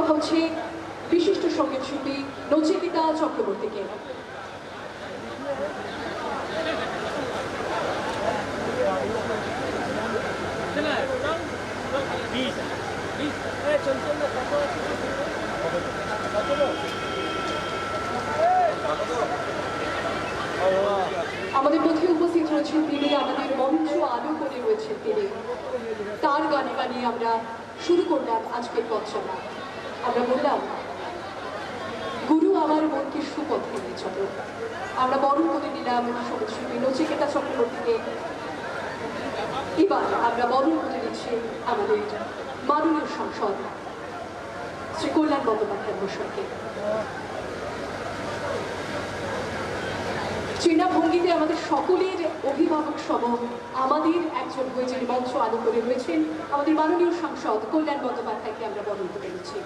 দেওয়া হচ্ছে বিশিষ্ট সঙ্গীত শিল্পী নচিকেতা চক্রবর্তীকে। আমাদের মধ্যে উপস্থিত রয়েছেন তিনি, আমাদের মঞ্চ আলো করে রয়েছেন তিনি। তার গানে গানে আমরা শুরু করলাম আজকের পথচলা। আমরা বললাম, গুরু আমার মনকে সুপথে নিয়ে চলো। আমরা বরণ করে নিলাম সঙ্গীতশিল্পী নচিকেতা চক্রবর্তীকে। এবার আমরা বরণ করে নিচ্ছি আমাদের মাননীয় সাংসদ শ্রী কল্যাণ বন্দ্যোপাধ্যায় মহাশয়কে। চীনা ভঙ্গিতে আমাদের সকলের অভিভাবক সহ আমাদের একজন হয়ে যিনি মঞ্চ আলো করে রয়েছেন আমাদের মাননীয় সাংসদ কল্যাণ বন্দ্যোপাধ্যায়কে আমরা বরণ করে নিচ্ছি।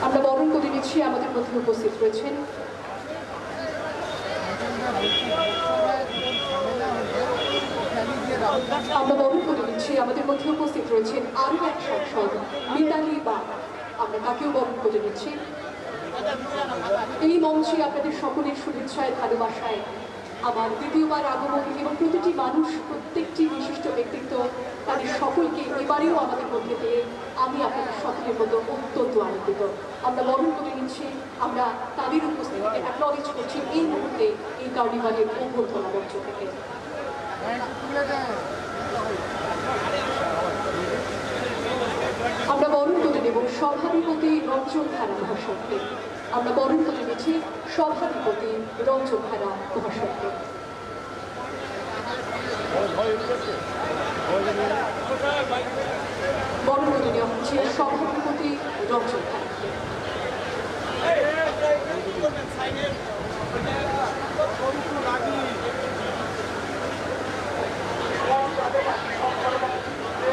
আমরা বরণ করে নিচ্ছি, আমাদের মধ্যে উপস্থিত রয়েছেন আমরা বরণ করে নিচ্ছি, আমাদের মধ্যে উপস্থিত রয়েছেন আরো এক সাংসদ মিতালি বা, আমরা তাকেও বরণ করে নিচ্ছি। এই মঞ্চে আপনাদের সকলের শুভেচ্ছায় ভালোবাসায় আমার দ্বিতীয়বার আগমন এবং প্রতিটি মানুষ, প্রত্যেকটি বিশিষ্ট ব্যক্তিত্ব, তাদের সকলকে এবারেও আমাদের মধ্যে পেয়ে আমি আপনাদের সকলের মতো অত্যন্ত আনন্দিত। আমরা বরণ করে নিচ্ছি, আমরা তাদের উপস্থিতিকে অ্যাকনলেজ করছি এই মুহূর্তে এই কার্নিভালের অভ্যর্থনা মঞ্চ থেকে। আমরা বরণ করে নেব সভাধিপতি রঞ্জন ধারা মহাশয়কে। আমরা বরণ করে নিচ্ছি সভাধিপতি রঞ্জন ধারা মহাশয়কে। বরণ করে নেওয়া হচ্ছে সভাধিপতি রঞ্জন ধারাকে।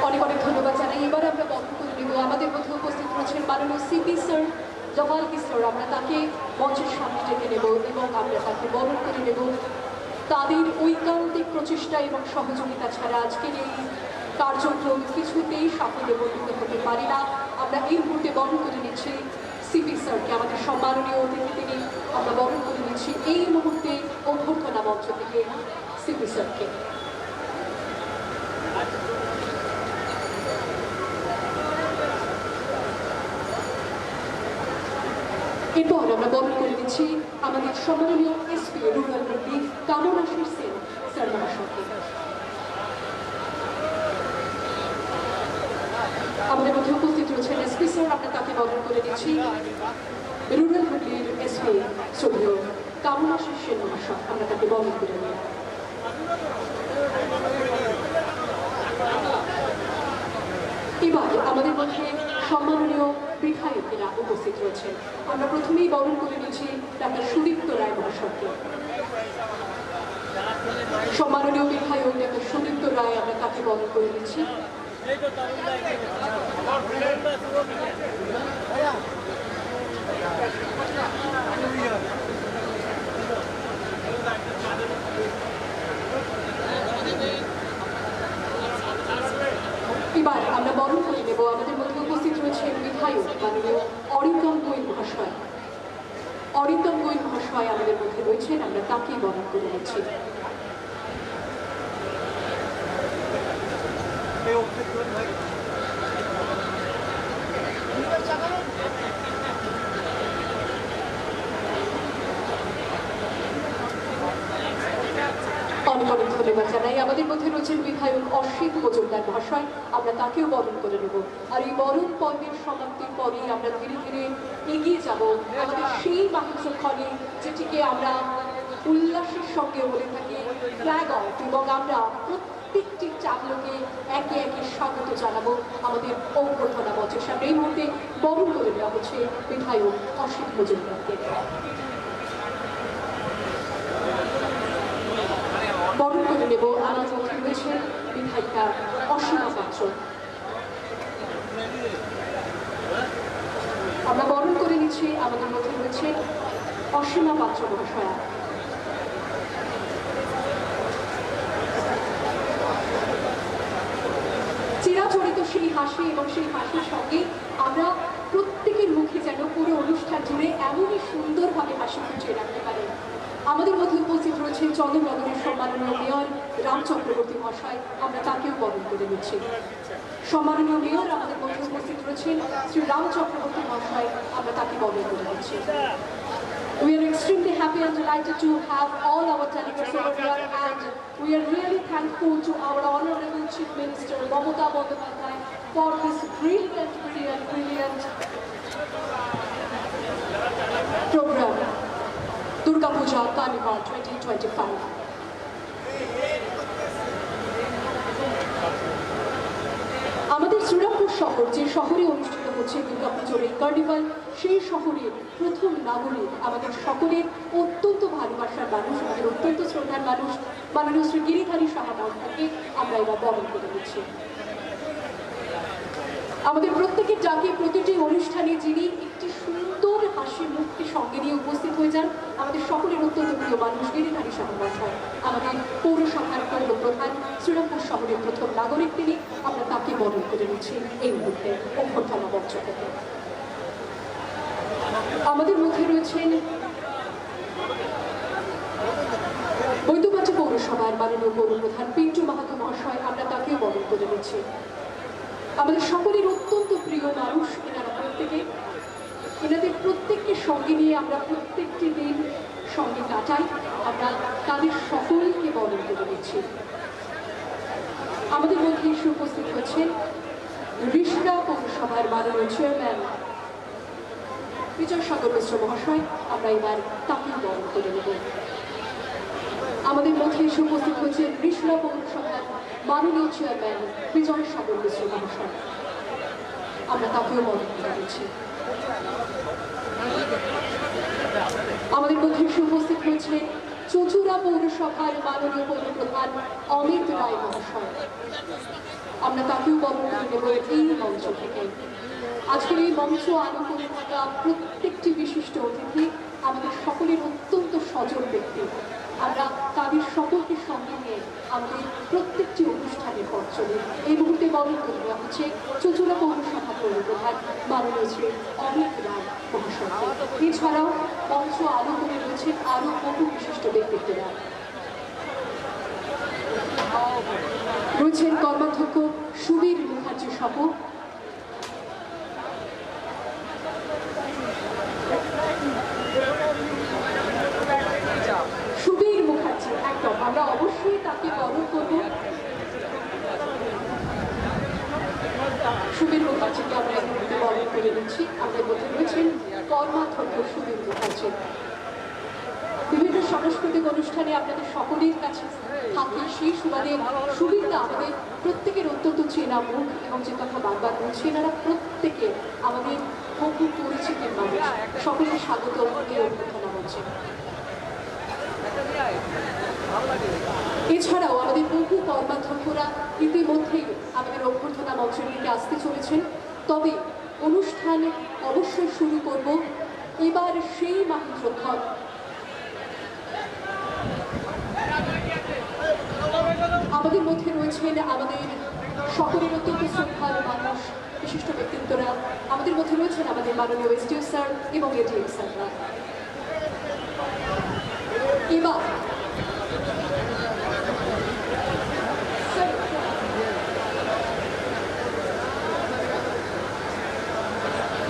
অনেক অনেক ধন্যবাদ জানাই। এবার আমরা বরণ করে নেব, আমাদের মধ্যে উপস্থিত রয়েছেন মাননীয় সিপি স্যার জওয়াল কিশোর। আমরা তাকে মঞ্চের সামনে ডেকে নেব এবং আমরা তাকে বরণ করে নেব। তাদের ঐকান্তিক প্রচেষ্টা এবং সহযোগিতা ছাড়া আজকের এই কার্যক্রম কিছুতেই সাফল্যে পরিণত হতে পারে না। আমরা এই মুহূর্তে বরণ করে নিচ্ছি সিপি স্যারকে, আমাদের সম্মাননীয় অতিথি তিনি। আমরা বরণ করে নিচ্ছি এই মুহূর্তে অভ্যর্থনা মঞ্চ থেকে সিপি স্যারকে। এরপর আমরা বরণ করে দিচ্ছি আমাদের সম্মাননীয় এসপি রুরাল মন্ত্রী কামনাশীর সেন স্যার মহাশয়কে। আমাদের মধ্যে উপস্থিত রয়েছেন এসপি স্যার, আমরা তাকে বরণ করে দিচ্ছি রুরাল মন্ত্রীর এসপি শ্রদ্ধেয় কামনাশীর সেন মহাশয়। আমরা তাকে বরণ করে নিই। এবার আমাদের মধ্যে সম্মাননীয় বিধায়কেরা উপস্থিত রয়েছেন। আমরা প্রথমেই বরণ করে নিচ্ছি ডাক্তার সুদীপ্ত রায় মহাশয়কে। সম্মাননীয় বিধায়ক ডাক্তার সুদীপ্ত রায়, আমরা তাকে বরণ করে নিচ্ছি। এবার আমরা বরণ করে নেব, আমাদের মধ্যে উপস্থিত রয়েছে বিধায়ক মাননীয় অরিন্দম গোয়েল মহাশয়। অরিন্দম গোয়েল মহাশয় আমাদের মধ্যে রয়েছেন, আমরা তাকেই বরণ করে নিচ্ছি। অনেক অনেক ধন্যবাদ জানাই। আমাদের মধ্যে রয়েছেন বিধায়ক অসিত মজুমদার মহাশয়, আমরা তাকেও বরণ করে নেব। আর এই বরণ পর্বের সমাপ্তির পরেই আমরা ধীরে ধীরে এগিয়ে যাব আমাদের সেই মাহেন্দ্রক্ষণে, যেটিকে আমরা উল্লাসের সঙ্গে বলে থাকি ফ্ল্যাগ অফ, এবং আমরা প্রত্যেকটি চাকলোকে একে একে স্বাগত জানাবো আমাদের অভ্যর্থনা মঞ্চের সামনে। এই মুহূর্তে বরণ করে নেওয়া হচ্ছে বিধায়ক অসিত মজুমদারকে। বরণ করে নেব আমার মধ্যে রয়েছে বিধায়িকা অসীমা পাত্র। আমরা বরণ করে নিচ্ছি, আমাদের মধ্যে রয়েছে অসীমা পাত্র মহাশয়া। চিরাচরিত সেই হাসি এবং সেই হাসির সঙ্গে আমরা প্রত্যেকের মুখে যেন পুরো অনুষ্ঠান জুড়ে এমনই সুন্দরভাবে হাসি ফুটিয়ে রাখতে পারি। আমাদের মধ্যে উপস্থিত রয়েছে চন্দ্রনগরের সম্মাননীয় মেয়র রাম চক্রবর্তী মহাশয়, আমরা তাকেও বরণ করে নিচ্ছি। সম্মাননীয় মেয়র আমাদের মধ্যে উপস্থিত রয়েছেন শ্রী রাম চক্রবর্তী মহাশয়, আমরা তাকে বরণ করে নিচ্ছি। We are extremely happy and delighted to have all our delegates over here, and we are really thankful to our Honorable Chief Minister Mamata Bandyopadhyay for this brilliant program, Durga Puja Carnival 2025. আমাদের শ্রীরামপুর শহর, যে শহরে অনুষ্ঠিত হচ্ছে দুর্গাপুজোর এই carnival, সেই শহরের প্রথম নাগরিক, আমাদের সকলের অত্যন্ত ভালোবাসার মানুষ, আমাদের অত্যন্ত শ্রদ্ধার মানুষ, মাননীয় শ্রী গিরিধারী সাহা মহাশয়কে আমরা এবার বরণ করে দিচ্ছি। আমাদের প্রত্যেকের ডাকে প্রতিটি অনুষ্ঠানে যিনি একটি সুন্দর হাসি মুখকে সঙ্গে নিয়ে উপস্থিত হয়ে যান, আমাদের সকলের অত্যন্ত প্রিয় মানুষ গিরিধারী সাহা মহাশয়, আমাদের পৌরসভার পৌর প্রধান, শ্রীরামপুর শহরের প্রথম নাগরিক তিনি, আমরা তাকে বরণ করে নিচ্ছি এই মুহূর্তে অভ্যর্থনা মঞ্চ থেকে। আমাদের মধ্যে রয়েছেন বৈদ্যবাটি পৌরসভার মাননীয় পৌর প্রধান পিন্টু মাহাতো মহাশয়, আমরা তাকেও বরণ করে নিচ্ছি। আমাদের সকলের অত্যন্ত প্রিয় মানুষ এনারা প্রত্যেকে, এনাদের প্রত্যেককে সঙ্গে নিয়ে আমরা প্রত্যেকটি দিন সঙ্গে কাটাই, আমরা তাদের সকলকে বরণ করে নিচ্ছি। আমাদের মধ্যে এসে উপস্থিত হয়েছেন ঋষিরা পৌরসভার মাননীয় চেয়ারম্যান বিজয় সাগর মিশ্র মহাশয়, আমরা এবার তাকেও বরণ করে নেব। আমাদের মধ্যে এসে উপস্থিত হয়েছেন ঋষিরা পৌরসভার মাননীয় চেয়ারম্যান বিজয় সাগর মিশ্র মহাশয়, আমরা তাকেও বরণ করে নিচ্ছি। আমাদের মধ্যে এসে উপস্থিত হয়েছে চুঁচুড়া পৌরসভার মাননীয় পৌর প্রধান অমিত রায় মহাশয়, আমরা তাকেও বরণ করে নেব এই মঞ্চ থেকে। আজকের এই মঞ্চ আলো করে থাকা প্রত্যেকটি বিশিষ্ট অতিথি আমাদের সকলের অত্যন্ত সজল ব্যক্তি, আমরা তাদের সকলকে সঙ্গে নিয়ে আমাদের প্রত্যেকটি অনুষ্ঠানের পথ চলি। এই মুহূর্তে বরণ করে দেওয়া হচ্ছে চুঁচুড়া পৌরসভা পৌর প্রধান মাননীয় শ্রী অমিত রায় মহাশয়কে। এছাড়াও মঞ্চ আলো করে রয়েছেন আরও বহু বিশিষ্ট ব্যক্তিত্বরা, রয়েছেন কর্মাধ্যক্ষ সুবীর মুখার্জি সহ সুবীর মুখার্জি, একদম আমরা অবশ্যই তাকে বরণ করব। সুবীর মুখার্জিকে আমরা এই মুহূর্তে বরণ করে নিচ্ছি। আমাদের মধ্যে রয়েছেন কর্মাধ্যক্ষ সুবীর মুখার্জি। বিভিন্ন সাংস্কৃতিক অনুষ্ঠানে আপনাদের সকলের কাছে থাকে, সেই সুবাদে সুবীরদা আমাদের প্রত্যেকের অত্যন্ত চেনা মুখ, এবং যে কথা বারবার বলছি, এনারা প্রত্যেকে আমাদের বহু পরিচিতির মানুষ। সকলের স্বাগত এই অভ্যর্থনা মঞ্চে। এছাড়াও আমাদের বহু কর্মাধ্যক্ষরা ইতিমধ্যেই আমাদের অভ্যর্থনা মঞ্চের দিকে আসতে চলেছেন, তবে অনুষ্ঠান অবশ্যই শুরু করব এবার সেই মাহেন্দ্রক্ষণ আমাদের মধ্যে রয়েছেন আমাদের সকলের অত্যন্ত শ্রদ্ধার মানুষ, বিশিষ্ট ব্যক্তিত্বরা, আমাদের মধ্যে রয়েছেন আমাদের মাননীয় এসডিও স্যার এবং এডিএম স্যাররা। এবার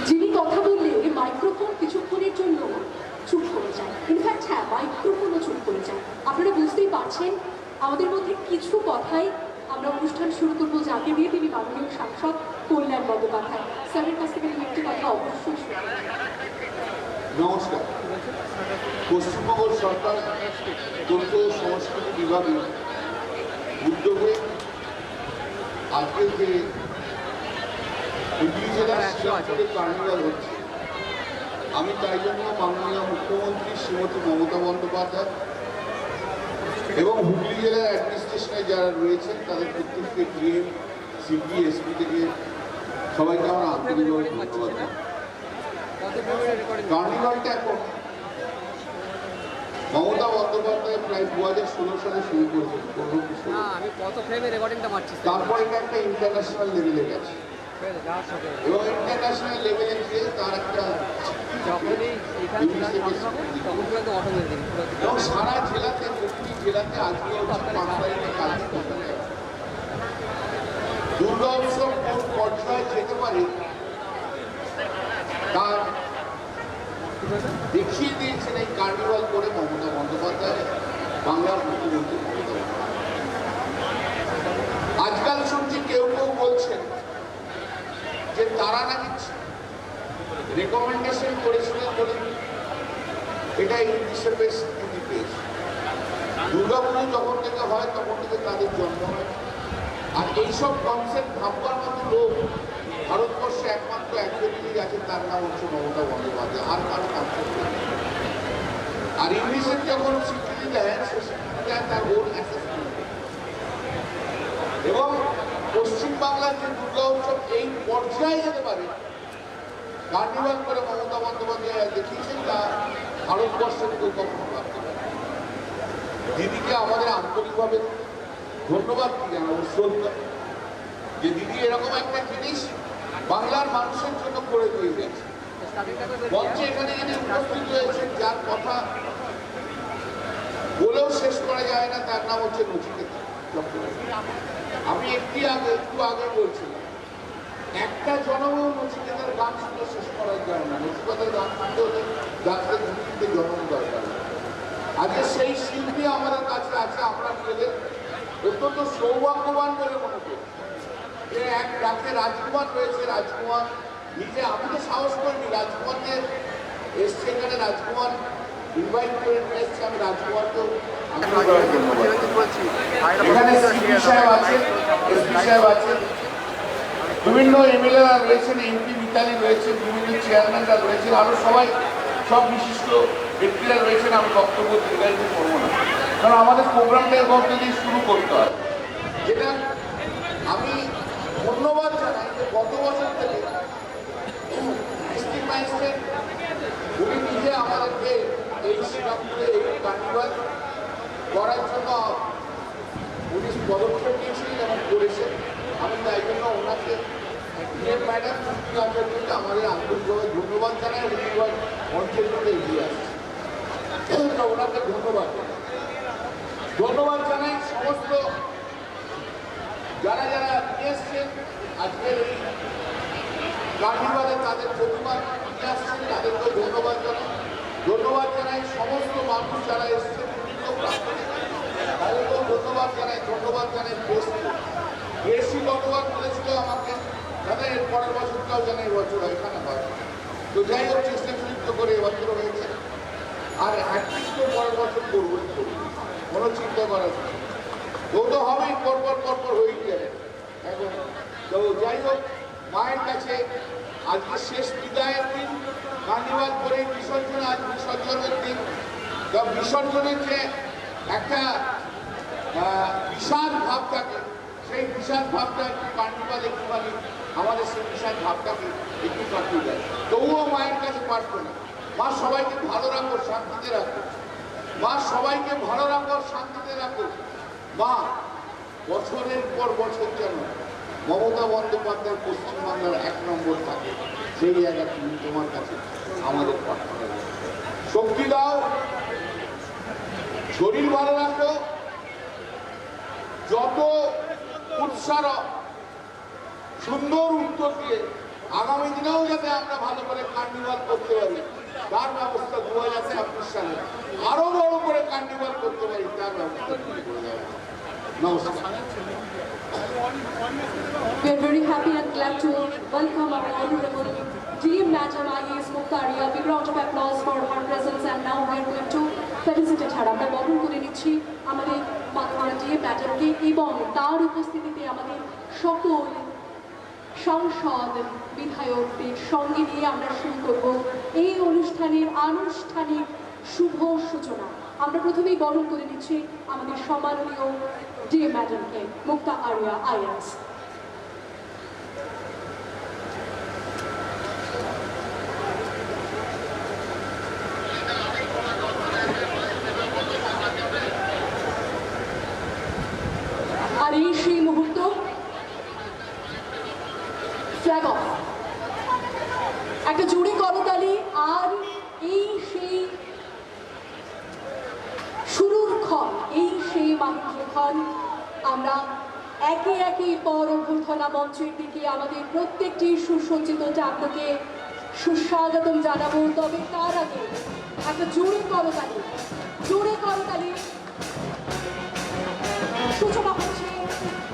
যিনি কথা বললে মাইক্রোফোন কিছুক্ষণের জন্য চুপ করে যায়, ইনফ্যাক্ট হ্যাঁ, মাইক্রোফোনও চুপ করে যায়। আপনারা বুঝতেই পারছেন আমাদের মধ্যে কিছু কথাই আমরা অনুষ্ঠান শুরু করবো, যাকে দিয়ে তিনি মাননীয় সাংসদ কল্যাণ বন্দ্যোপাধ্যায় স্যারের কাছ থেকে একটি কথা অবশ্যই শুনবেন। নমস্কার। পশ্চিমবঙ্গ সরকার তথ্য সংস্কৃতি বিভাগের উদ্যোগে আজকে যে হুগলি জেলার শ্রীরামপুরে কার্নিভাল হচ্ছে, আমি তাই জন্য মাননীয় মুখ্যমন্ত্রী শ্রীমতী মমতা বন্দ্যোপাধ্যায় এবং হুগলি জেলার অ্যাডমিনিস্ট্রেশনে যারা রয়েছেন তাদের প্রত্যেককে ডিএম, সিপি, এসপি থেকে সবাইকে আমরা আন্তরিকভাবে ধন্যবাদ জানাই। কার্নিভালটা এখন মমতা বন্দ্যোপাধ্যায় প্রায় 2016 সালে শুরু করেছেন, 15 না আমি কত ফ্রেমে রেকর্ডিংটা মারছি তারপর এটা একটা ইন্টারন্যাশনাল লেভেলে গেছে এবং ইন্টারন্যাশনাল লেভেলে গিয়ে তার একটা যখনই এখানে তখন পুরো একদম অটোমেটিক এবং সারা জেলাতে, প্রতিটি জেলাতে আজকে হচ্ছে 5 তারিখে কালকে দুর্গা উৎসব কোন পর্যায়ে যেতে পারে তার দেখিয়ে দিয়েছেন এই কার্নিভাল করে মমতা বন্দ্যোপাধ্যায়, বাংলার মুখ্যমন্ত্রী মমতা বন্দ্যোপাধ্যায়। আজকাল শুনছি কেউ কেউ বলছেন যে তারা নাকি রেকমেন্ডেশন করেছিলেন বলে এটা ইংলিশে বেশ স্বীকৃতি পেয়েছে। দুর্গাপুজো যখন থেকে হয় তখন থেকে তাদের জন্ম হয়। আর এইসব কনসেপ্ট ভাববার মতো লোক ভারতবর্ষে একমাত্র একজনই আছে, তার নাম হচ্ছে মমতা বন্দ্যোপাধ্যায়। আর কারো কনসেপ্ট নেই। আর ইংলিশের যখন স্বীকৃতি দেয় সে স্বীকৃতি দেয় তার ওন অ্যাসেসমেন্ট। এবং পশ্চিমবাংলার যে দুর্গা উৎসব এই পর্যায়ে যেতে পারে কার্নিভাল করে মমতা বন্দ্যোপাধ্যায় দেখিয়েছেন, তা ভারতবর্ষের কেউ কখনো ভাবতে পারে। দিদিকে আমাদের আন্তরিকভাবে ধন্যবাদ জানাবো, শ্রদ্ধা, যে দিদি এরকম একটা জিনিস বাংলার মানুষের জন্য করে দিয়ে গেছে। মঞ্চে এখানে যিনি উপস্থিত হয়েছেন, যার কথা বলেও শেষ করা যায় না, তার নাম হচ্ছে নচিকেতা চক্রবর্তী। আমি একটু আগে বলছিলাম, একটা জনমও নচিকেতার গান শুনে শেষ করা যায় না। নচিকেতার গান শুনতে হলে যাত্রা ধুতিতে জনম দরকার। আজকে সেই শিল্পী আমাদের কাছে আছে। আমরা নিজেদের অত্যন্ত সৌভাগ্যবান বলে মনে করি যে এক ডাকে রাজকুমার রয়েছে। রাজকুমার নিজে, আমি তো সাহস করিনি, রাজকুমারকে এসছে এখানে, রাজকুমার ইনভাইট করে নিয়ে এসছে। আমি রাজকুমারকেও এখানে সিপি সাহেব আছেন, এসপি সাহেব আছেন, বিভিন্ন এমএলএরা রয়েছেন, এমপি মিতালি রয়েছেন, বিভিন্ন চেয়ারম্যানরা রয়েছেন, আরো সবাই সব বিশিষ্ট ব্যক্তিরা রয়েছেন। আমি বক্তব্য দীর্ঘায়িত করবো না, কারণ আমাদের প্রোগ্রামটা এর মধ্যে দিয়ে শুরু করতে হয়। যেটা আমি ধন্যবাদ জানাই যে গত বছর থেকে ডিস্ট্রিক্ট ম্যাজিস্ট্রেট উনি নিজে আমাদেরকে এই শ্রীরামপুরে এই কার্নিভাল করার জন্য উনি পদক্ষেপ নিয়েছিলেন এবং করেছেন। আমি তাই জন্য ওনাকে ম্যাডাম আমাদের আন্তরিকভাবে ধন্যবাদ জানাই। উনি এবার মঞ্চের জন্য এগিয়ে আসছে, ওনাকে ধন্যবাদ জানাই। সমস্ত যারা যারা নিয়ে এসছেন আজকের এই কার্নিভালে, তাদের প্রতিমা নিয়ে আসছেন, তাদেরকেও ধন্যবাদ জানাই। সমস্ত মানুষ যারা এসছেন বিভিন্ন প্রান্তরে তাদেরকেও ধন্যবাদ জানাই। বেশি গতবার বলেছিল আমাকে, দাদা এর পরের বছরটাও যেন এবছর এখানে হয়। তো যাই হোক, চেষ্টা সুযুক্ত করে এবছর হয়েছে। আর অ্যাটলিস্ট পরের বছর করবো, কোনো চিন্তা করার নেই। তো হবেই, পরপর হয়ে যাবে এখন। তো যাই হোক, মায়ের কাছে আজকে শেষ বিদায়ের দিন, কার্নিভাল করে বিসর্জন, আজ বিসর্জনের দিন। বিসর্জনের যে একটা বিশাল ভাব থাকে, সেই বিশাল ভাবটা একটু কার্নিভাল একটুখানি আমাদের সেই বিশাল ভাবটাকে একটু কাটিয়ে দেয়। তবুও মায়ের কাছে প্রার্থনা, মা সবাইকে ভালো রাখো, শান্তিতে রাখো। মা সবাইকে ভালো রাখো, শান্তিতে রাখো। মা বছরের পর বছর যেন মমতা বন্দ্যোপাধ্যায় পশ্চিমবাংলার 1 নম্বর থাকে, সেই জায়গা তুমি তোমার কাছে আমাদের প্রার্থনা। শক্তি দাও, শরীর ভালো রাখো, যত উৎসাহ সুন্দর উত্তর দিয়ে আগামী দিনেও যাতে আমরা ভালো করে কার্নিভাল করতে পারি, তার ব্যবস্থা 2026 সালে আরো বড় করে কার্নিভাল করতে পারি, তার ব্যবস্থা করে দেওয়া। নমস্কার। We are very happy and glad to welcome our Honorable DM Madam IAS Mukta Arya. Big round of applause for her presence, and now we are going to felicitate her. আমরা বরণ করে নিচ্ছি আমাদের মাননীয় DM ম্যাডামকে এবং তার উপস্থিতিতে আমাদের সকল সংসদ বিধায়কদের সঙ্গে নিয়ে আমরা শুরু করব এই অনুষ্ঠানের আনুষ্ঠানিক শুভ সূচনা। আমরা প্রথমেই বরণ করে নিচ্ছি আমাদের সম্মাননীয় DM ম্যাডামকে, মুক্তা আরিয়া IAS। এই সেই মুহূর্ত, ফ্ল্যাগ অফ, একটা জোরে করতালি। আর এই সেই শুরুর ক্ষণ, এই সেই মাহেন্দ্রক্ষণ। আমরা একে একে পর অভ্যর্থনা মঞ্চের দিকে আমাদের প্রত্যেকটি সুসজ্জিত চাকরকে সুস্বাগতম জানাবো। তবে তার আগে একটা জোরে করতালি, জোরে করতালি। সূচনা হচ্ছে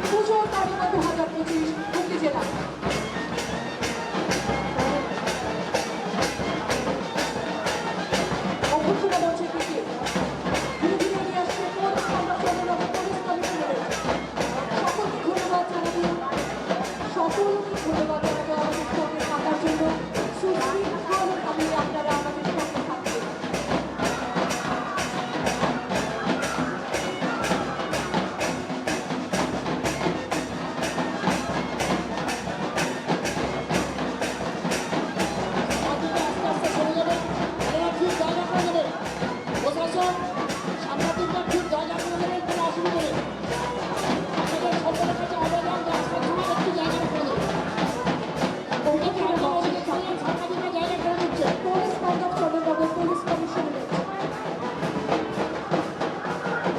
পুজোর তালিকা 2025 হুগলি জেলা। অভ্যর্থনা মঞ্চের দিকে ধীরে ধীরে এগিয়ে আসছে পুলিশ কমিশনার। সকলকে ধন্যবাদ জানাবো, সকলকে ধন্যবাদ জানাবো আমাদের সঙ্গে থাকার জন্য। সুশৃঙ্খলভাবে আপনারা আমাদের সঙ্গে থাকবেন।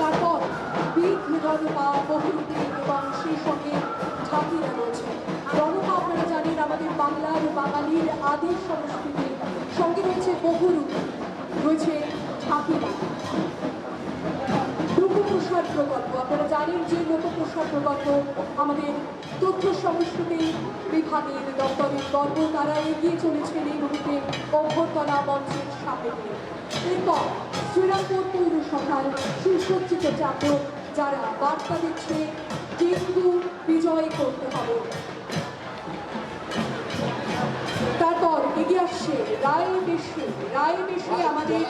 তারপর রণপা, বহুরূপী এবং সেই সঙ্গে ঝাঁপিরা রয়েছে। রণপা আপনারা জানেন আমাদের বাংলার বাঙালির আদি সংস্কৃতির সঙ্গে রয়েছে বহুরূপী, রয়েছে ঝাঁপিরা। লোকপ্রসার প্রকল্প, আপনারা জানেন যে লোকপ্রসার প্রকল্প আমাদের তথ্য সংস্কৃতি বিভাগের দপ্তরের গর্ব। তারা এগিয়ে চলেছেন এই মুহূর্তে অভ্যর্থনা মঞ্চের সামনে দিয়ে। এরপর শ্রীরামপুর পৌরসভার সুসজ্জিত চাকর, যারা বার্তা দিচ্ছে ডেঙ্গু বিজয় করতে হবে। তারপর এগিয়ে আসছে রায়বেশে। রায়বেশে আমাদের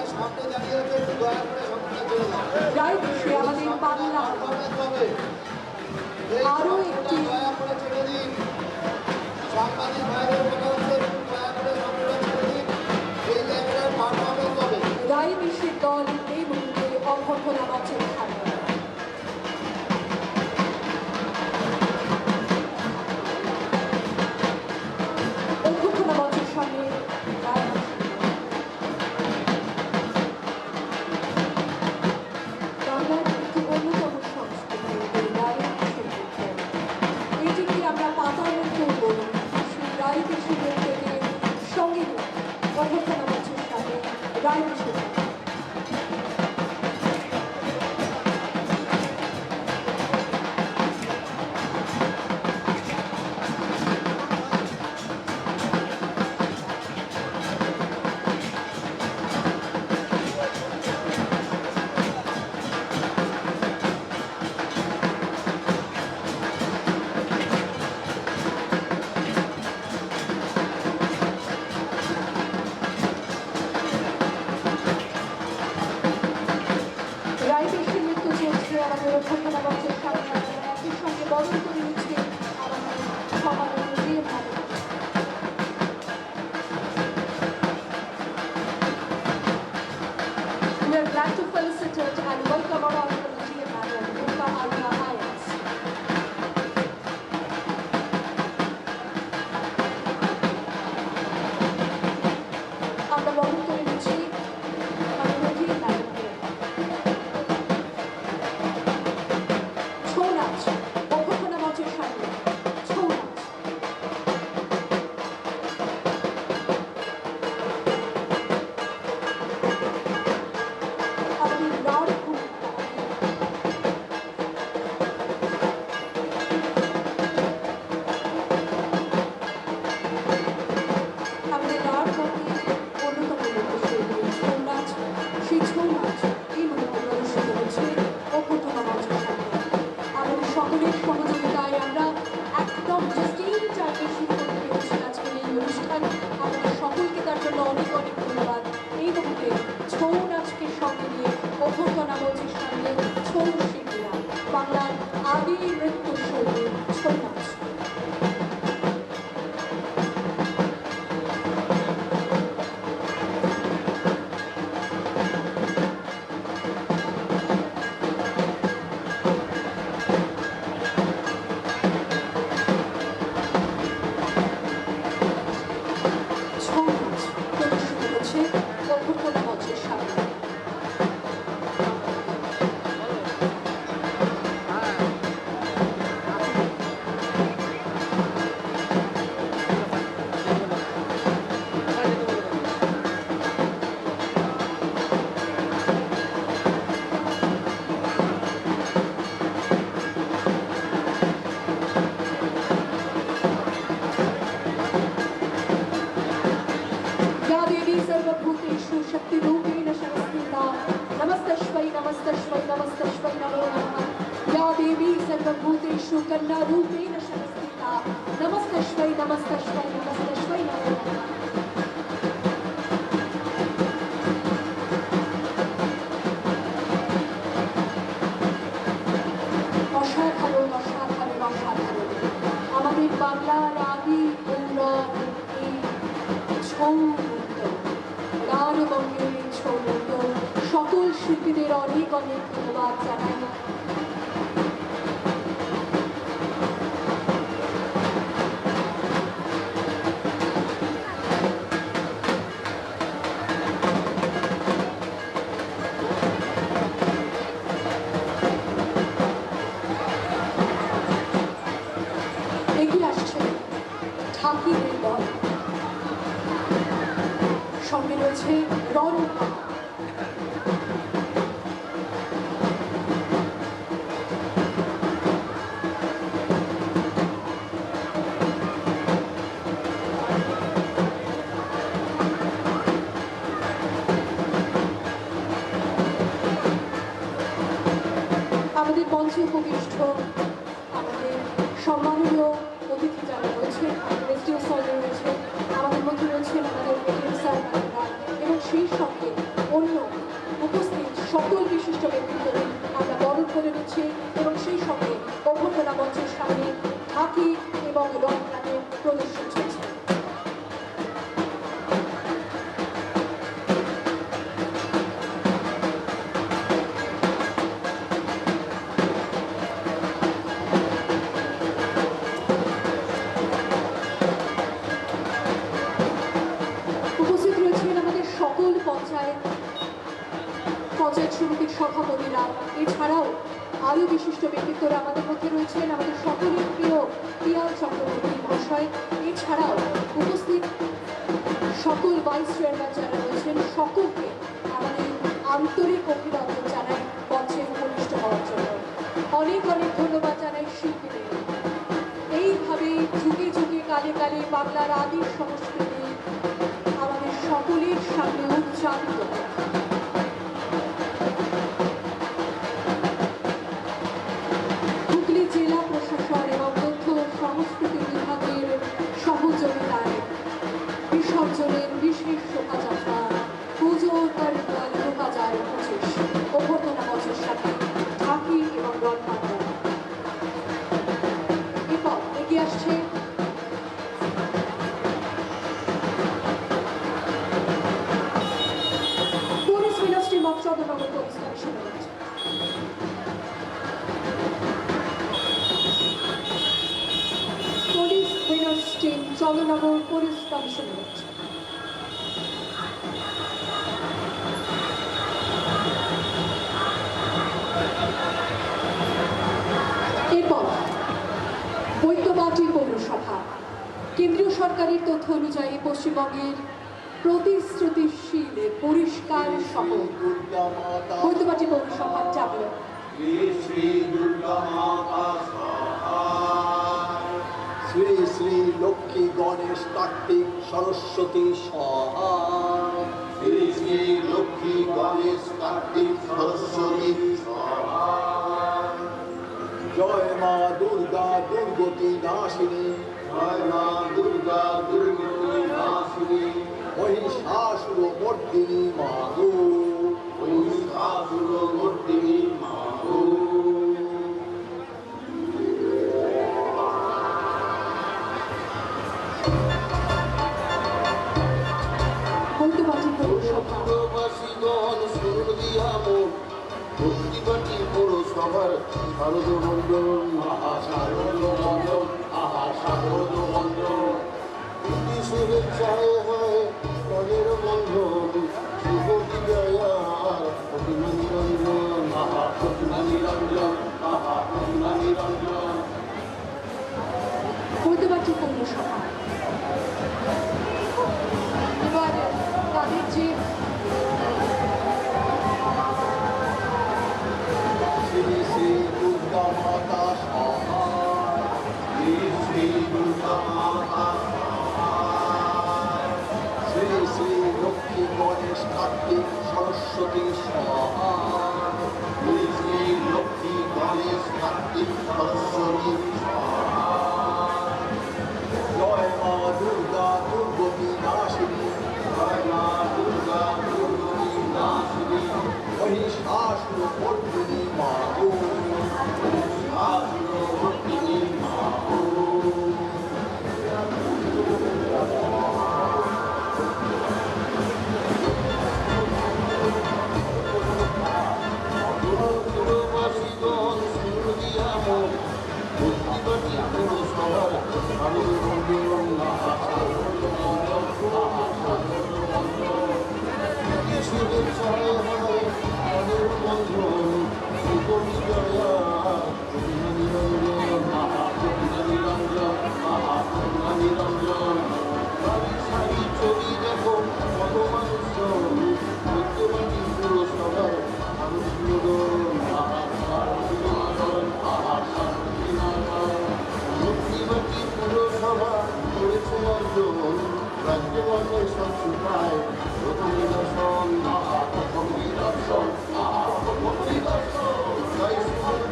রায়বেশে আমাদের বাংলা আরো একটি রায়বেশের দল এই মুহূর্তে অভ্যর্থনা মঞ্চের সামনে। অভ্যর্থনা মঞ্চের সামনে বাংলার একটি অন্যতম সংস্কৃতি এই রায়বেশের নৃত্য। এটিকে আমরা পাতানো করব সেই রায়বেশের নৃত্যকে সঙ্গে নিয়ে অভ্যর্থনা মঞ্চের সামনে রায়বেশের। রায়বেশের নৃত্য চলছে আমাদের অভ্যর্থনা মঞ্চের সামনে। একই সঙ্গে বরণ করে নিচ্ছে আমাদের সমাজের প্রিয় ভালো। We are glad to felicitate and welcome our honorable GM Madam, Durga Alka IAS. আমরা বরণ করে নিচ্ছি আমাদের GM ম্যাডামকে। ছৌ নাচ অভ্যর্থনা মঞ্চের विष्णुकन्या रूपेण संस्थिता नमस्तस्मै नमस्तस्मै नमस्तस्मै नमो नमः। অসাধারণ অসাধারণ অসাধারণ আমাদের বাংলার আদি গৌরব এই ছৌ নৃত্য গানবঙ্গের এই ছৌ নৃত্য সকল শিল্পীদের অনেক অনেক ধন্যবাদ জানাই। এগিয়ে আসছে ঠাকুরের দল, সঙ্গে রয়েছে রণপা। আমাদের মঞ্চে উপবিষ্ট আমাদের সম্মানীয় অতিথি যারা রয়েছেন, আমাদের এসডিও স্যার রয়েছে, আমাদের মধ্যে রয়েছেন আমাদের এডিএম স্যার ম্যাডামরা এবং সেই সঙ্গে অন্য উপস্থিত সকল বিশিষ্ট ব্যক্তিত্বদের আমরা বরণ করে নিচ্ছি এবং সেই সঙ্গে অভ্যর্থনা মঞ্চের সামনে ঢাকি এবং রং গানের প্রদর্শন চলছে। উপস্থিত রয়েছেন আমাদের সকল পঞ্চায়েত সমিতির সভাপতিরা, এছাড়াও আরও বিশিষ্ট ব্যক্তিত্বরা আমাদের মধ্যে রয়েছেন, আমাদের সকলের প্রিয় পিয়াল চক্রবর্তী মহাশয়, এছাড়াও উপস্থিত সকল ভাইস চেয়ারম্যান যারা রয়েছেন সকলকে আমাদের আন্তরিক অভিনন্দন জানাই মঞ্চে উপবিষ্ট হওয়ার জন্য। অনেক অনেক ধন্যবাদ জানাই শিল্পীদের। এইভাবে যুগে যুগে কালে কালে বাংলার আদি সংস্কৃতি আমাদের সকলের সামনে উচ্চারিত হয়। হুগলি জেলা প্রশাসন এবং তথ্য ও সংস্কৃতি বিভাগের সহযোগিতায় বিসর্জনের বিশেষ শোভাযাত্রা পুজো 2025 অভ্যর্থনা মঞ্চের সাথে ঢাকি এবং রণপান্ডা। এরপর এগিয়ে আসছে police ministry of Chandernagore police commissioner. Police ministry Chandernagore police commissioner. এরপর বৈদ্যবাটি পৌরসভা কেন্দ্রীয় সরকারের তথ্য অনুযায়ী পশ্চিমবঙ্গের প্রতিশ্রুতিশীল পরিষ্কার শহর বৈদ্যবাটি পৌরসভার চাবি। শ্রী শ্রী লক্ষ্মী গণেশ কার্তিক সরস্বতী সহায়। শ্রী শ্রী লক্ষ্মী গণেশ কার্তিক সরস্বতী সহায়। জয় মা দুর্গা দুর্গতি নাশিনী, জয় মা দুর্গা দুর্গতি নাশিনী, মহিষাসুর মর্দিনী মাগো, মহিষাসুর মর্দিনী মাগো। বৈদ্যবাটি পৌরসভা পুরবাসীগণ শুনুন দিয়া মোর, বৈদ্যবাটি পৌরসভার শারদ মণ্ডল, আহা শারদ মণ্ডল, আহা শারদ মণ্ডল। প্রীতি শুভেচ্ছায় হয় তাদের বন্ধন, শুভ বিজয়ার প্রতিমা নিরঞ্জন, আহা প্রতিমা নিরঞ্জন, আহা প্রতিমা নিরঞ্জন। বৈদ্যবাটি পৌরসভা। এবার তাদের যে শ্রী শ্রী দুর্গা মাতা সহায়, শ্রী শ্রী দুর্গা মাতা সহায়। শ্রী শ্রী লক্ষ্মী গণেশ কার্তিক সরস্বতী সহায়। শ্রী শ্রী লক্ষ্মী গণেশ কার্তিক সরস্বতী জয় মা দুর্গা দুর্গতি নাশিনী জয় মা দুর্গা দুর্গতি নাশিনী মহিষাসুর মর্দিনী মা ওম মহিষাসুর মর্দিনী মা ওম পুরবাসীগণ সুরদিয়াম বুদ্ধিবাদী পুরসভার আনন্দমন্দিরম শুভেচ্ছায় হয় অনির্বন্ধন সুপরিচয়া নিরঞ্জন নিরঞ্জন বাড়ি সারি ছবি দেখো কত মানুষজন বুদ্ধিবাদী পুরসভার মুক্তিবাদী পুরসভা করেছে অর্জন রাজ্যবর্গের সচ্ছুতায় প্রথম নিদর্শন তাই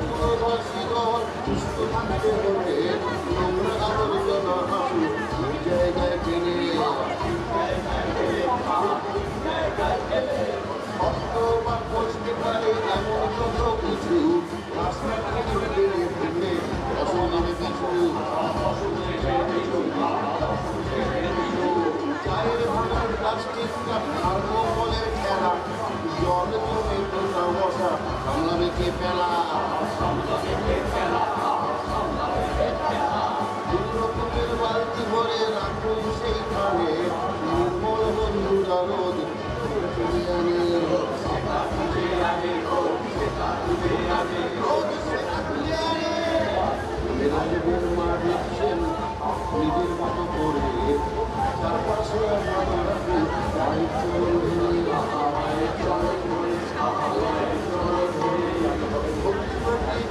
পুরবাসীগণ সুস্থ থাকতে হলে নোংরা আবর্জনা ওই জায়গায় ফেলে ভক্ত বা কষ্টে পারে এমন কত কিছু রাস্তা থেকে ফেলে ফেলে অসনামে কিছু চায়ের ভাঙার প্লাস্টিকটা থার্মোকলের খেলা জল জমে টোটা বসা সামলাবে কে ফেলা দুই রকমের বালতি ভরে রাখুন সেইখানে নির্মল বন্ধুরা রোজ নিজের মতো করে চারপাশে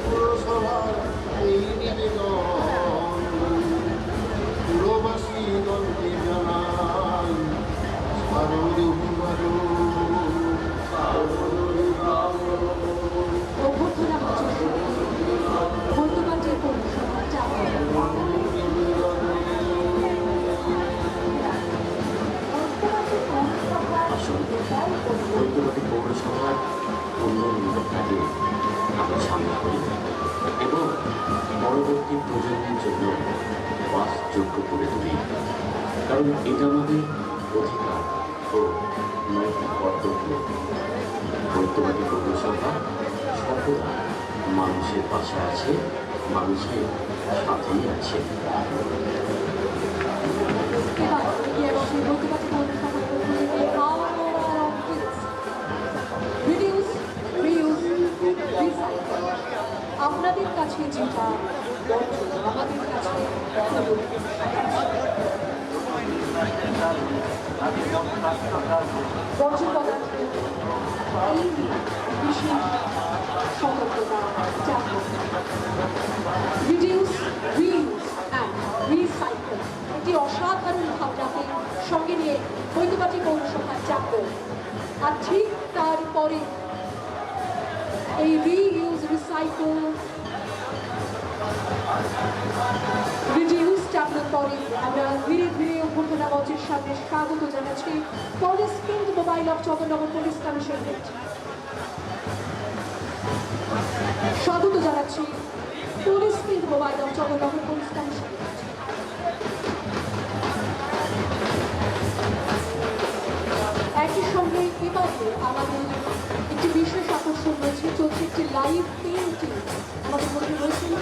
পুরসভার এই নিবেদন পুরবাসীগণকে জানাই অভ্যর্থনা মঞ্চের বর্তমানের পৌরসভা বৈদ্যবাটী পৌরসভার উন্নয়নের কাজে আমরা সামিল করি এবং পরবর্তী প্রজন্মের জন্য বাসযোগ্য করে তুলি, কারণ এটা আমাদের অধিকার ও নৈতিক কর্তব্য। বৈদ্যবাটী পৌরসভা সর্বদা মানুষের পাশে আছে, মানুষের সাথেই আছে। আপনাদের কাছে যেটা আমাদের কাছে বর্জ্য পদার্থ এই বিশেষ সতর্কতা জানানো রিডিউস রিউজ অ্যান্ড রিসাইকেল একটি অসাধারণ ভাবনাকে সঙ্গে নিয়ে বৈদ্যবাটী পৌরসভার চাপ আর ঠিক তারপরে এই রিইউজ রিসাইকেল রিডিউস চাপনার পরে আমরা ধীরে ধীরে অভ্যর্থনা মঞ্চের সামনে স্বাগত জানাচ্ছি police pink mobile off Chandannagar police commissionerate. স্বাগত জানাচ্ছি police pink mobile off Chandannagar police commissionerate. একই সঙ্গে এবারে আমাদের একটি বিশেষ আকর্ষণ রয়েছে, চলছে একটি লাইভ পেইন্টিং। আমাদের মধ্যে রয়েছেন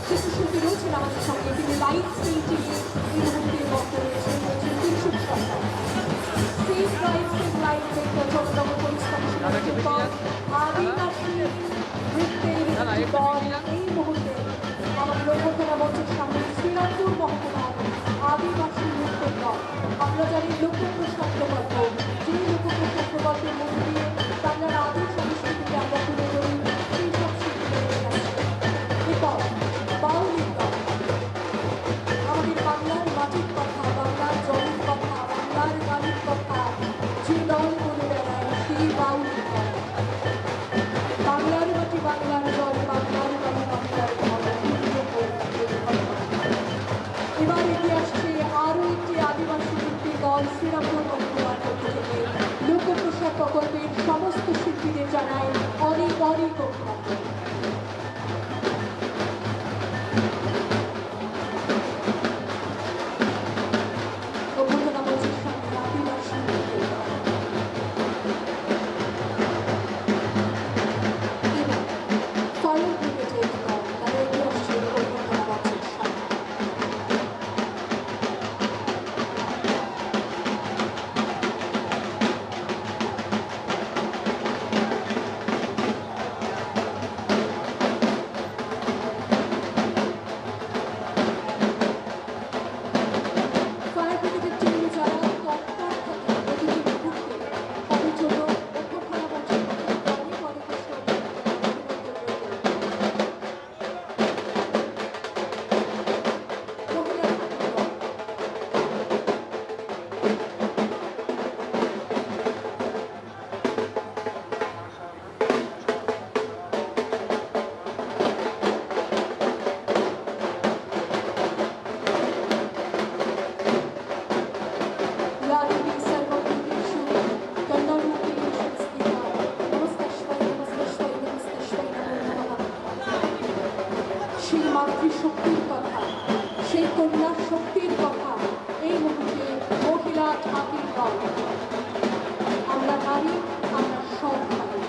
চিত্রশিল্পী রয়েছেন আমাদের সঙ্গে, তিনি লাইভ পেইন্টিংয়ে এই মুহূর্তে বক্তা রয়েছেন তিনশুক সরকার। সেফ ড্রাইভ সেভ লাইফ দেখতে চট্টগ্রাম পুলিশ কমিশনারেটের পর আদিবাসী নৃত্যের একটি দল এই মুহূর্তে আমাদের অভ্যর্থনা মঞ্চের সামনে শ্রীরামপুর মহকুমার আদিবাসী নৃত্যের দল। আমরা জানি লোকপ্রসাদ প্রকল্প, যে লোকপ্রসাদ প্রকল্পের মধ্যে দিয়ে বাংলার আদি সংস্কৃতিকে আমরা তুলে ধরি, সেই সব শিল্পীদের এরপর বাউলের দল আমাদের বাংলার মাটির কথা, বাংলার জলের কথা, বাংলার গানের কথা যে দল বলে বেড়ায় সেই বাউলের দল। বাংলা খাদ্য। অভ্যর্থনা মঞ্চের সামনে আদিবাসী নৃত্যের দল। এবার ফায়ার ব্রিগেডের দল তারা এগিয়ে আসছে অভ্যর্থনা মঞ্চের সামনে। ফায়ার ব্রিগেডের টিম যারা তৎপর থাকে প্রতিটি মুহূর্তে তাদের জন্য অভ্যর্থনা মঞ্চের পক্ষে অনেক অনেক অভিনন্দন রইল। মহিলা ঢাকার দল। या देवी सर्वभूतेषु गन्धर्वरूपेण संस्थिता नमस्तस्मै नमस्तस्मै नमस्तस्मै नमो नमः। সেই মাতৃশক্তির কথা, সেই কন্যা শক্তির কথা এই মুহূর্তে মহিলা ঢাকির দল। আমরা নারী, আমরা সব নারী।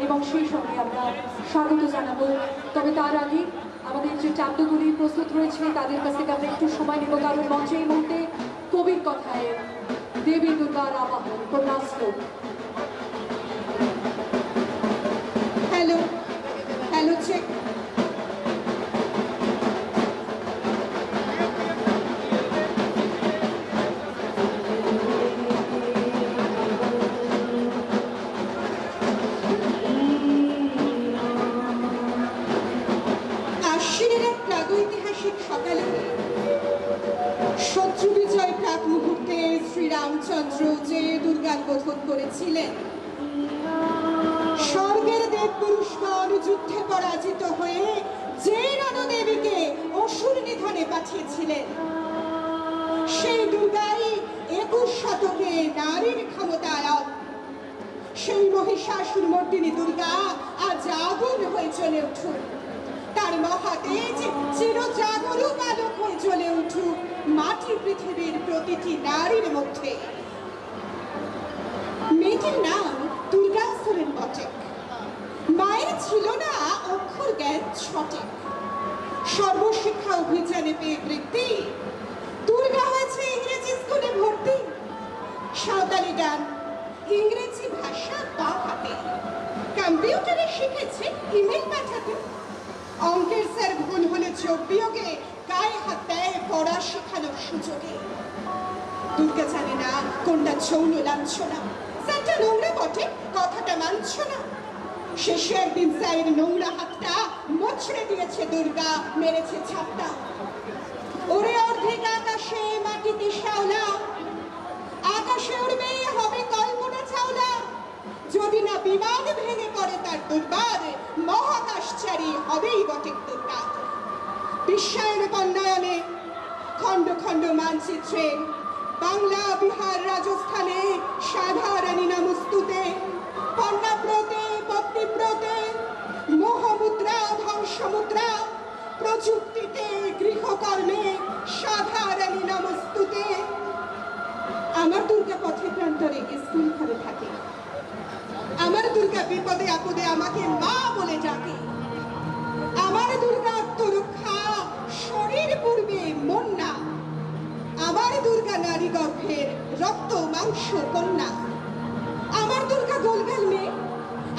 এবং সেই সঙ্গে আমরা স্বাগত জানাবো। তবে তার আগে আমাদের যে ট্যাবলোগুলি প্রস্তুত রয়েছে তাদের কাছ থেকে আমরা একটু সময় নেব, কারণ মঞ্চে এই মুহূর্তে কবির কথায় দেবী দুর্গার আবাহন কন্যাশ্লোক। Hello hello check. আশ্বিনের এক প্রাগৈতিহাসিক সকালে শত্রু বিজয় প্রাক মুহূর্তে শ্রীরামচন্দ্র যে দুর্গার বোধন করেছিলেন, স্বর্গের দেব পুরুষগণ যুদ্ধে পরাজিত হয়ে যে রণদেবীকে অসুর নিধনে পাঠিয়েছিলেন, সেই দুর্গাই 21 শতকে নারীর ক্ষমতায়ন। সেই মহিষাসুর মর্দিনী দুর্গা আজ আগুন হয়ে জ্বলে উঠুক, তার মহাতেজ চিরজাগরুক আলোক হয়ে জ্বলে উঠুক মাটি পৃথিবীর প্রতিটি নারীর মধ্যে। মেয়েটির নাম দুর্গাসুরের বটে। মায়ের ছিল না অক্ষর জ্ঞান সঠিক, সর্বশিক্ষা অভিযানে পেয়ে বৃত্তি দুর্গা হয়েছে ইংরেজি স্কুলে ভর্তি। সাঁওতালি গান, ইংরেজি ভাষা বা হাতে, কম্পিউটারে শিখেছে ইমেল পাঠাতে। অঙ্কের স্যার ভুল হলে যোগ বিয়োগে গায়ে হাত দেয় পড়া শেখানোর সুযোগে। দুর্গা জানে না কোনটা যৌন লাঞ্ছনা, স্যারটা নোংরা বটে কথাটা মানছ না। শেষে একদিন স্যারের নোংরা হাতটা মোছড়ে দিয়েছে দুর্গা, মেরেছে ছাপটা। ওরে অর্ধেক আকাশে মাটিতে শ্যাওলা, আকাশে উড়বে হবে কল্পনা চাওলা। যদি না বিমান ভেঙে পড়ে তার দুর্বার, মহাকাশচারী হবেই বটে দুর্গা। বিশ্বায়ন বন্যায়নে খণ্ড খণ্ড মানচিত্রে বাংলা বিহার রাজস্থানে সাধারণী নমস্তুতে। পণ্যাব্রতে পত্নীব্রতে মোহমুদ্রা ধ্বংসমুদ্রা, প্রযুক্তিতে গৃহকর্মে সাধারণী নমস্তুতে। আমার দুর্গা পথে প্রান্তরে স্কুল ঘরে থাকে, আমার দুর্গা বিপদে আপদে আমাকে মা বলে ডাকে। আমার দুর্গা আত্মরক্ষা শরীর পূর্বে মন না, আমার দুর্গা নারী গর্ভের রক্ত মাংস কন্যা। আমার দুর্গা গোলগাল মেয়ে,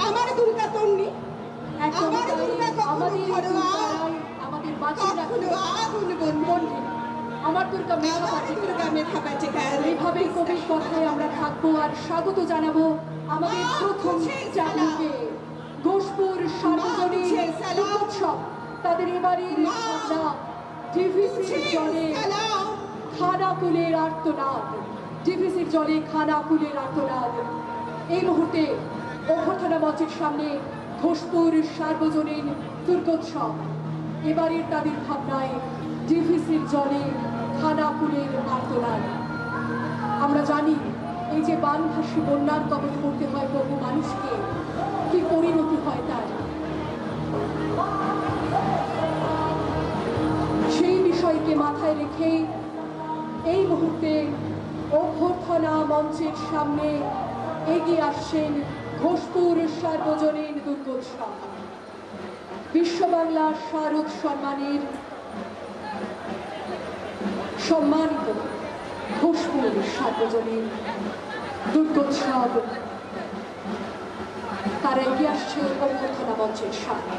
আমার দুর্গা তন্নি, আমার দুর্গা কখনো ঘরোয়া, কখনো আগুন বন্ধ। আমার দুর্গা মেধা পাটিকার। এইভাবেই কবির কথায় আমরা থাকবো আর স্বাগত জানাবো আমাদের প্রথম জাতিকে। ঘোষপুর সার্বজনীন উৎসব তাদের এবারের ভাবনা ডিভিসির জলে খানাকুলের আর্তনাদ, ডিভিসির জলে খানাকুলের আর্তনাদ। এই মুহূর্তে অভ্যর্থনা মঞ্চের সামনে ঘোষপুর সার্বজনীন দুর্গোৎসব, এবারের তাদের ভাবনায় ডিভিসির জলে খানাকুলের আর্তনাদ। আমরা জানি এই যে বানভাসী বন্যার কবলে পড়তে হয় বহু মানুষকে, কি পরিণতি হয় তার। সেই বিষয়কে মাথায় রেখে এই মুহূর্তে অভ্যর্থনা মঞ্চের সামনে এগিয়ে আসছেন ঘোষপুর সার্বজনীন দুর্গোৎসব, বিশ্ব বাংলা শারদ সম্মানের সম্মানিত ঘোষপুর সার্বজনীন দুর্গোৎসব। তারা এগিয়ে আসছে অভ্যর্থনা মঞ্চের সামনে।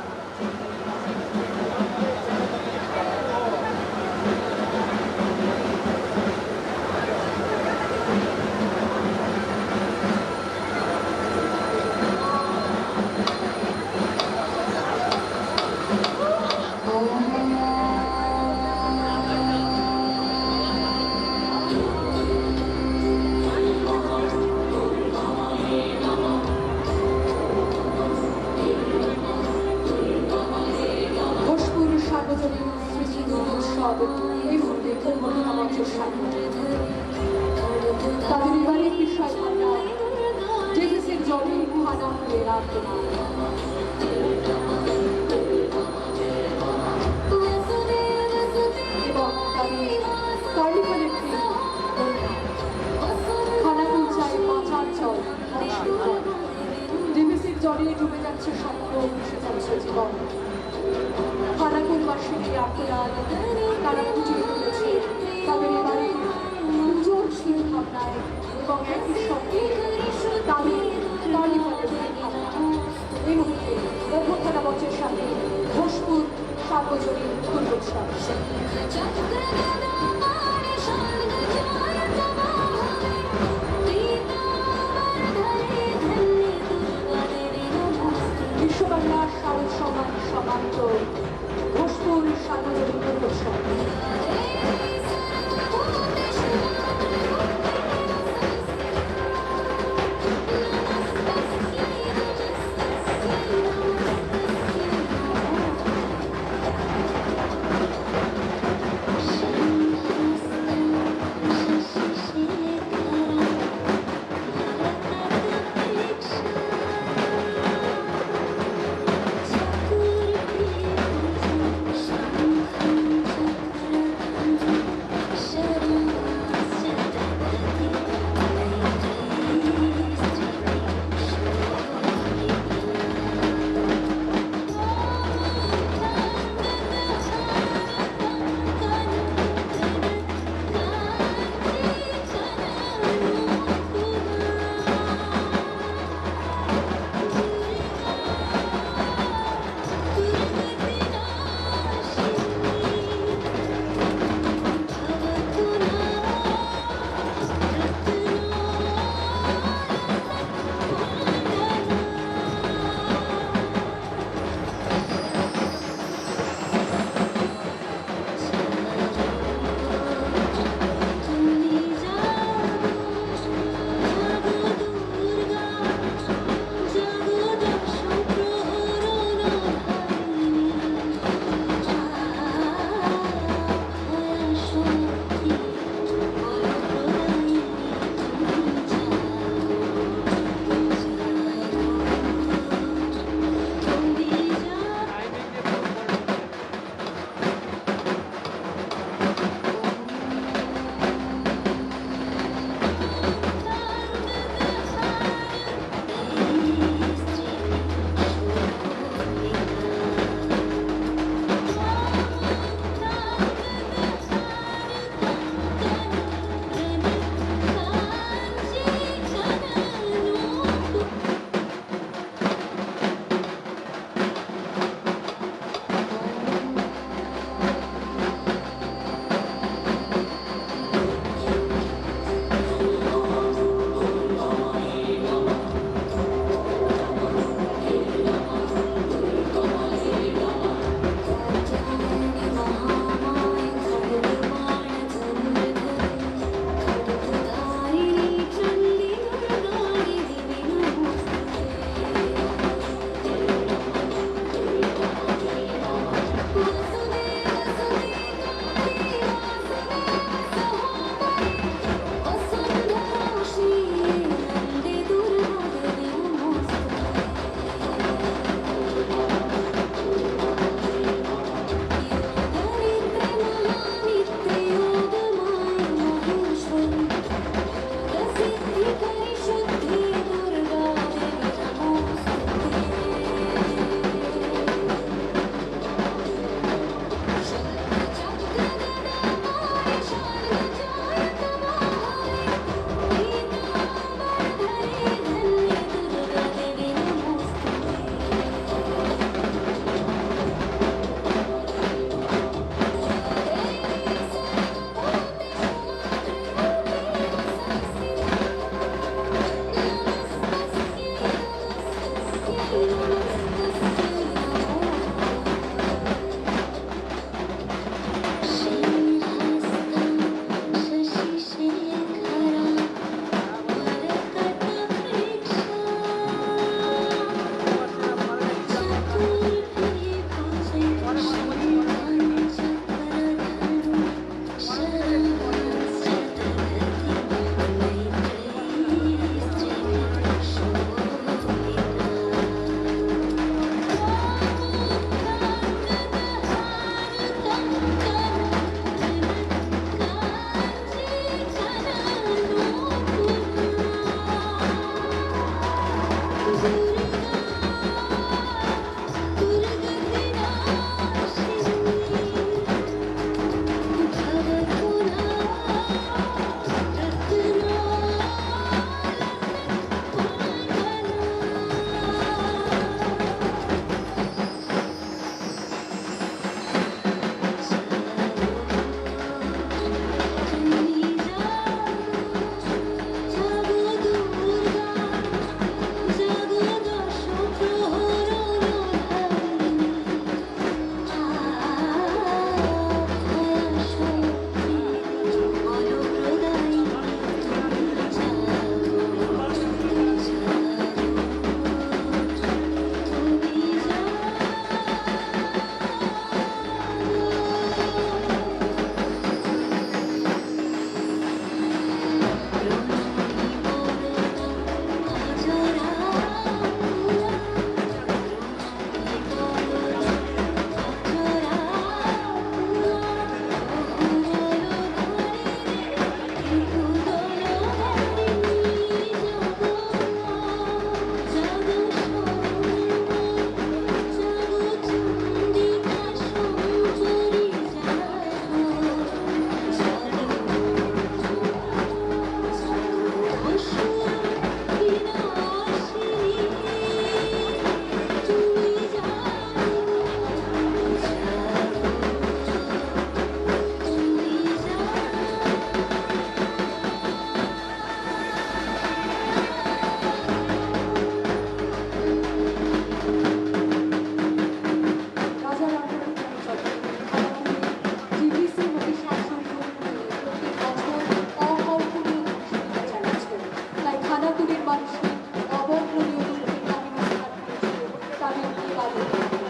এই মুহূর্তে অভ্যর্থনা মঞ্চের সামনে তাদের এবারের বিষয় ভাবনা ডিভিসির জলে খানাকুলের আর্তনাদ। এবং তাদের কার্নিভালের খানাকুল চাই বাঁচার জল, ডিভিসির জলে জলে ডুবে যাচ্ছে স্বপ্ন, ভেসে যাচ্ছে জীবন। খানাকুলবাসীর এই আর্তনাদ তারা ফুটিয়ে তুলেছে তাদের এবারে দুজনশীল ভাবনায় এবং একই সঙ্গে তাদের তালিবানের ভাবনা। এই মুহূর্তে অভ্যর্থনা মঞ্চের সামনে ঘোষপুর সার্বজনীন দুর্গোৎসব। বিশ্ববাংলার সারদ সমান সমান্ত ঘোষপুর সার্বজনীন দুর্গোৎসব।